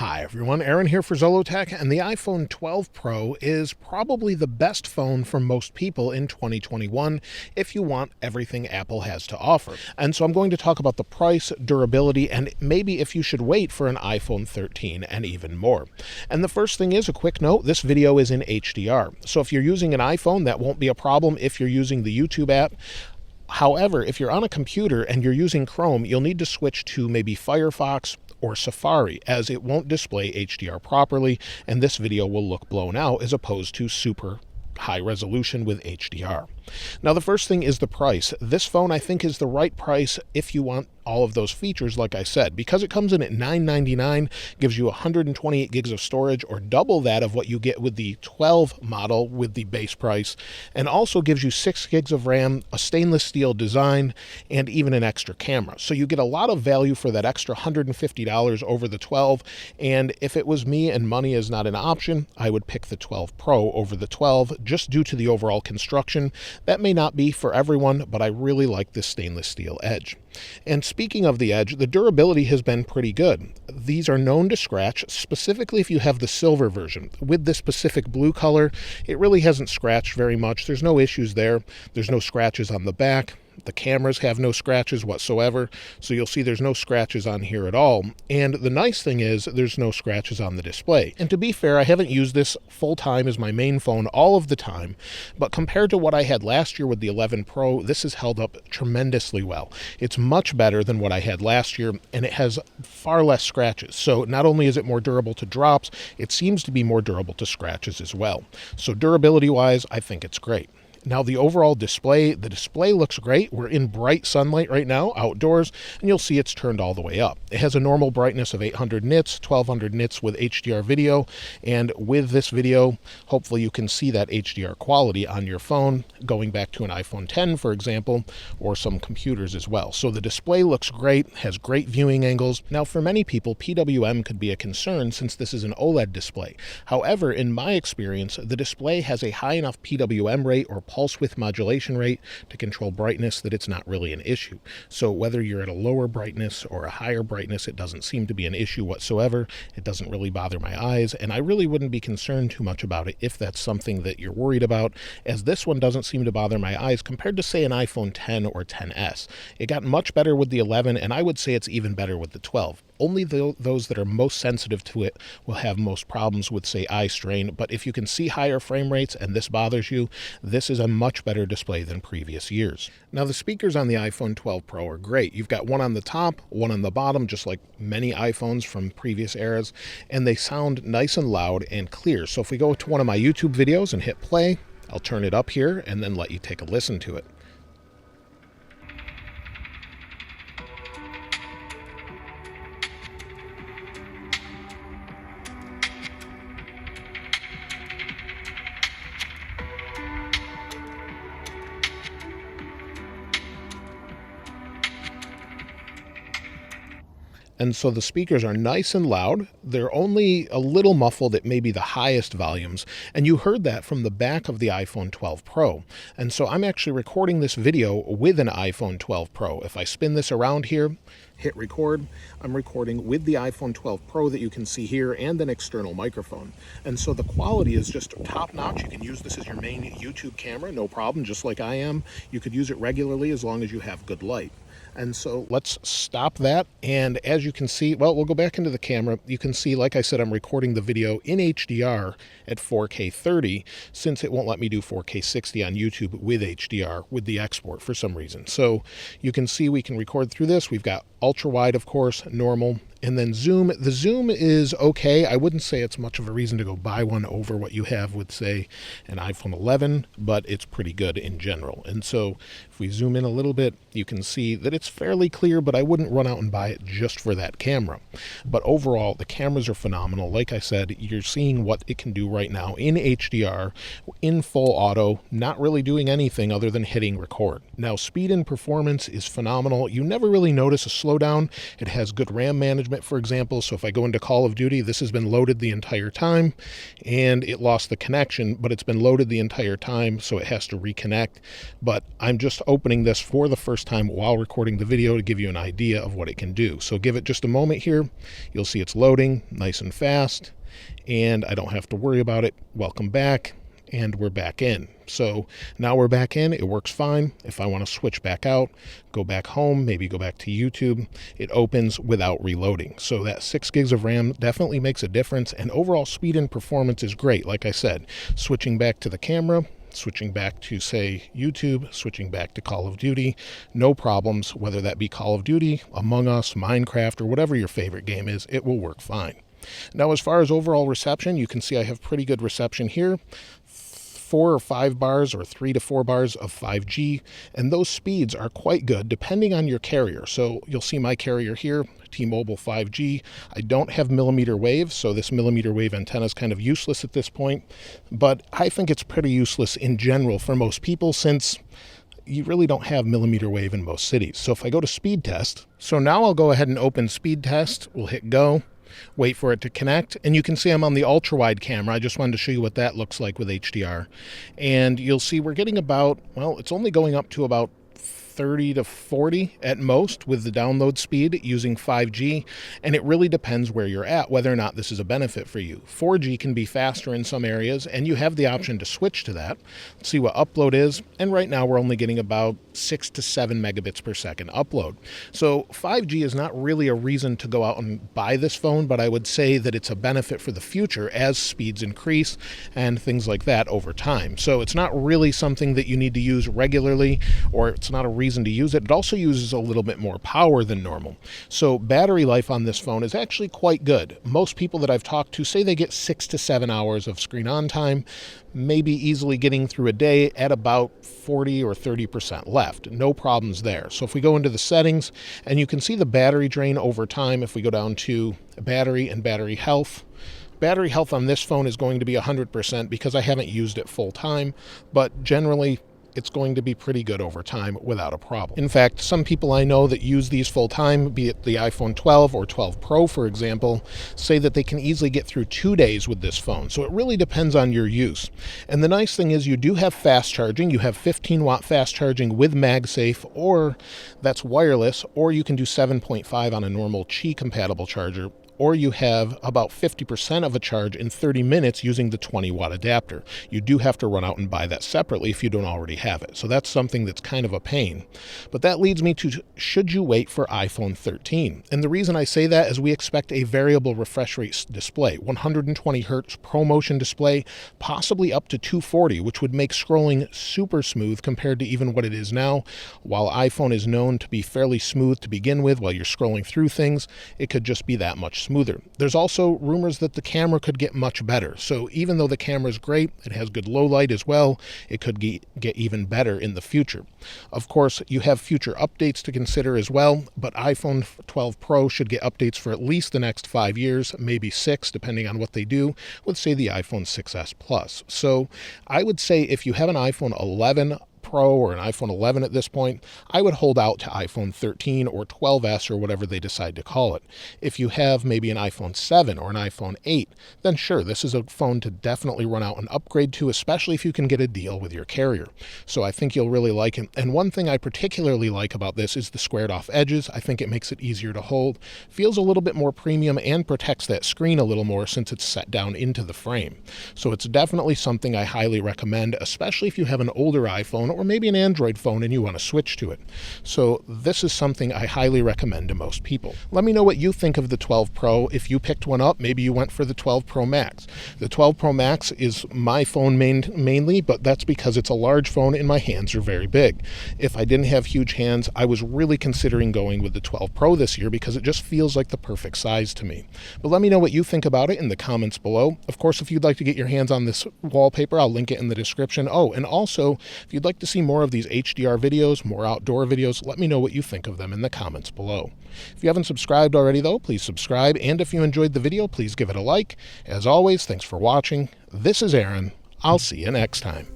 Hi everyone, Aaron here for Zollotech, and the iPhone 12 Pro is probably the best phone for most people in 2021 if you want everything Apple has to offer. And so I'm going to talk about the price, durability, and maybe if you should wait for an iPhone 13 and even more. And the first thing is a quick note, this video is in HDR. So if you're using an iPhone, that won't be a problem if you're using the YouTube app. However, if you're on a computer and you're using Chrome, you'll need to switch to maybe Firefox or Safari, as it won't display HDR properly, and this video will look blown out as opposed to super high resolution with HDR. Now, the first thing is the price. This phone, I think, is the right price if you want all of those features, like I said. Because it comes in at $999, gives you 128 gigs of storage, or double that of what you get with the 12 model with the base price, and also gives you 6 gigs of RAM, a stainless steel design, and even an extra camera. So you get a lot of value for that extra $150 over the 12, and if it was me and money is not an option, I would pick the 12 Pro over the 12, just due to the overall construction. That may not be for everyone, but I really like this stainless steel edge. And speaking of the edge, the durability has been pretty good. These are known to scratch, specifically if you have the silver version. With this specific blue color, it really hasn't scratched very much. There's no issues there. There's no scratches on the back. The cameras have no scratches whatsoever, so you'll see there's no scratches on here at all. And the nice thing is there's no scratches on the display. And to be fair, I haven't used this full time as my main phone all of the time, but compared to what I had last year with the 11 Pro, this has held up tremendously well. It's much better than what I had last year, and it has far less scratches. So not only is it more durable to drops, it seems to be more durable to scratches as well. So durability-wise, I think it's great. Now, the overall display, the display looks great. We're in bright sunlight right now, outdoors, and you'll see it's turned all the way up. It has a normal brightness of 800 nits, 1200 nits with HDR video, and with this video, hopefully you can see that HDR quality on your phone, going back to an iPhone 10, for example, or some computers as well. So the display looks great, has great viewing angles. Now, for many people, PWM could be a concern since this is an OLED display. However, in my experience, the display has a high enough PWM rate or pulse width modulation rate to control brightness that it's not really an issue. So whether you're at a lower brightness or a higher brightness, it doesn't seem to be an issue whatsoever. It doesn't really bother my eyes, and I really wouldn't be concerned too much about it if that's something that you're worried about, as this one doesn't seem to bother my eyes compared to, say, an iPhone 10 or 10s. It got much better with the 11, and I would say it's even better with the 12. Only those that are most sensitive to it will have most problems with, say, eye strain, but if you can see higher frame rates and this bothers you, this is a much better display than previous years. Now, the speakers on the iPhone 12 Pro are great. You've got one on the top, one on the bottom, just like many iPhones from previous eras, and they sound nice and loud and clear. So if we go to one of my YouTube videos and hit play, I'll turn it up here and then let you take a listen to it. And so the speakers are nice and loud. They're only a little muffled at maybe the highest volumes. And you heard that from the back of the iPhone 12 Pro. And so I'm actually recording this video with an iPhone 12 Pro. If I spin this around here, hit record, I'm recording with the iPhone 12 Pro that you can see here and an external microphone. And so the quality is just top notch. You can use this as your main YouTube camera, no problem, just like I am. You could use it regularly as long as you have good light. And so let's stop that. And as you can see, well, we'll go back into the camera. You can see, like I said, I'm recording the video in HDR at 4K 30, since it won't let me do 4K 60 on YouTube with HDR with the export for some reason. So you can see we can record through this. We've got ultra wide, of course, normal, and then zoom. The zoom is okay. I wouldn't say it's much of a reason to go buy one over what you have with, say, an iPhone 11, but it's pretty good in general. And so if we zoom in a little bit, you can see that it's fairly clear, but I wouldn't run out and buy it just for that camera. But overall, the cameras are phenomenal. Like I said, you're seeing what it can do right now in HDR, in full auto, not really doing anything other than hitting record. Now, speed and performance is phenomenal. You never really notice a slowdown. It has good RAM management. management, for example. So if I go into Call of Duty, this has been loaded the entire time and it lost the connection, but it's been loaded the entire time, so it has to reconnect. But I'm just opening this for the first time while recording the video to give you an idea of what it can do. So give it just a moment here. You'll see it's loading nice and fast, and I don't have to worry about it. Welcome back. And we're back in. So now we're back in. It works fine. If I want to switch back out, go back home, maybe go back to YouTube, it opens without reloading. So that 6 gigs of RAM definitely makes a difference, and overall speed and performance is great. Like I said, switching back to the camera, switching back to, say, YouTube, switching back to Call of Duty, no problems. Whether that be Call of Duty, Among Us, Minecraft, or whatever your favorite game is, it will work fine. Now, as far as overall reception, you can see I have pretty good reception here. 4 or 5 bars or 3 to 4 bars of 5G, and those speeds are quite good depending on your carrier. So you'll see my carrier here, T-Mobile 5G. I don't have millimeter wave, so this millimeter wave antenna is kind of useless at this point, but I think it's pretty useless in general for most people, since you really don't have millimeter wave in most cities. So if I go to speed test, so now I'll go ahead and open speed test. We'll hit go. Wait for it to connect, and you can see I'm on the ultra wide camera. I just wanted to show you what that looks like with HDR, and you'll see we're getting about, well, it's only going up to about 30 to 40 at most with the download speed using 5G, and it really depends where you're at, whether or not this is a benefit for you. 4G can be faster in some areas, and you have the option to switch to that. Let's see what upload is, and right now we're only getting about 6 to 7 megabits per second upload. So 5G is not really a reason to go out and buy this phone, but I would say that it's a benefit for the future as speeds increase and things like that over time. So it's not really something that you need to use regularly, or it's not a reason to use it. It also uses a little bit more power than normal. So battery life on this phone is actually quite good. Most people that I've talked to say they get 6 to 7 hours of screen on time, maybe easily getting through a day at about 40 or 30% left. No problems there. So if we go into the settings, and you can see the battery drain over time, if we go down to battery and battery health on this phone is going to be 100% because I haven't used it full time, but generally it's going to be pretty good over time without a problem. In fact, some people I know that use these full time, be it the iPhone 12 or 12 Pro, for example, say that they can easily get through 2 days with this phone. So it really depends on your use. And the nice thing is you do have fast charging. You have 15-watt fast charging with MagSafe, or that's wireless, or you can do 7.5 on a normal Qi compatible charger, or you have about 50% of a charge in 30 minutes using the 20-watt adapter. You do have to run out and buy that separately if you don't already have it. So that's something that's kind of a pain. But that leads me to, should you wait for iPhone 13? And the reason I say that is we expect a variable refresh rate display, 120 hertz ProMotion display, possibly up to 240, which would make scrolling super smooth compared to even what it is now. While iPhone is known to be fairly smooth to begin with while you're scrolling through things, it could just be that much smoother. There's also rumors that the camera could get much better. So even though the camera is great, it has good low light as well, it could get even better in the future. Of course, you have future updates to consider as well, but iPhone 12 Pro should get updates for at least the next 5 years, maybe 6, depending on what they do with, say, the iPhone 6s Plus. So I would say if you have an iPhone 11 Pro or an iPhone 11 at this point, I would hold out to iPhone 13 or 12s or whatever they decide to call it. If you have maybe an iPhone 7 or an iPhone 8, then sure, this is a phone to definitely run out and upgrade to, especially if you can get a deal with your carrier. So I think you'll really like it. And one thing I particularly like about this is the squared off edges. I think it makes it easier to hold, feels a little bit more premium, and protects that screen a little more since it's set down into the frame. So it's definitely something I highly recommend, especially if you have an older iPhone or maybe an Android phone and you want to switch to it. So this is something I highly recommend to most people. Let me know what you think of the 12 Pro. If you picked one up, maybe you went for the 12 Pro Max. The 12 Pro Max is my phone mainly, but that's because it's a large phone and my hands are very big. If I didn't have huge hands, I was really considering going with the 12 Pro this year because it just feels like the perfect size to me. But let me know what you think about it in the comments below. Of course, if you'd like to get your hands on this wallpaper, I'll link it in the description. Oh, and also, if you'd like to see more of these HDR videos, more outdoor videos, let me know what you think of them in the comments below. If you haven't subscribed already, though, please subscribe. And if you enjoyed the video, please give it a like. As always, thanks for watching. This is Aaron. I'll see you next time.